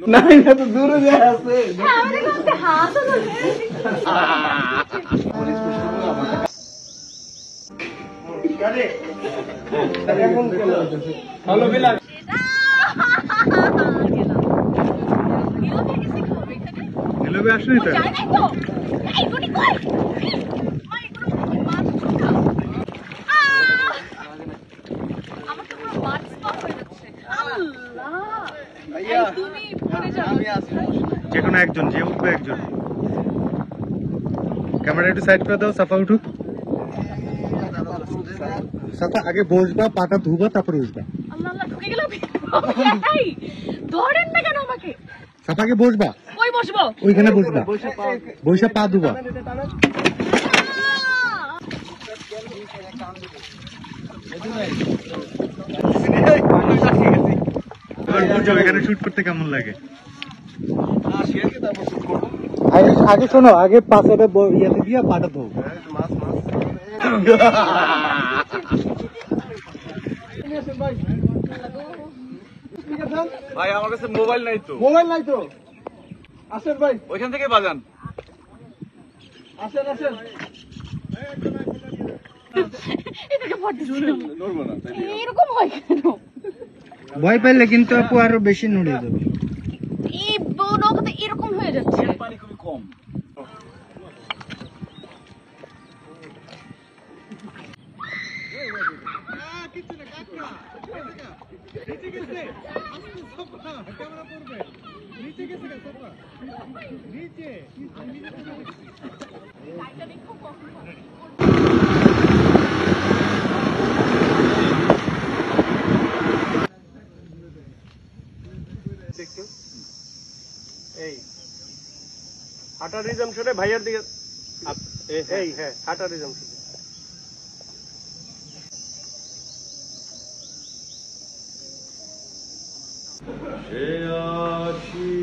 না এটা তো দূরে যায় আছে হ্যালো বিলাল নীলবে আসেনি তো এই গুটি কই আমার তো পুরো বাট স্পট হয়ে যাচ্ছে আল্লাহ ভাইয়া তুমি পড়ে যাও আমি আছি যে কোনো একজন যে উঠবে একজন ক্যামেরা একটু সাইড করে দাও সাফা উঠুক সাফা আগে বসবা পাটা ধুবা তারপর উঠবা আল্লাহ আল্লাহ ঢুকে গেল এই ধরেন না কেন আমাকে সাফাকে বসবা কই বসবো ওইখানে বসবা বসে পা ধুবা এখানে শুট করতে কেমন লাগে আগে শোনো আগে পাশাটা ইয়েতে দিয়া পাটা ধো ভাই আমার কাছে মোবাইল নাই তো আসেন ভাই ওইখান থেকে বাজান আসেন এরকম হয় কেন ভয় পাইলে কিন্তু আপু আরো বেশি নড়ে যাবে এই নৌকাতে এরকম হয়ে যাচ্ছে পানি খুবই কম এই হাটা রিজামশনে ভাইয়ার দিকে এই হ্যাঁ হাটা রিজামশনে সে আসি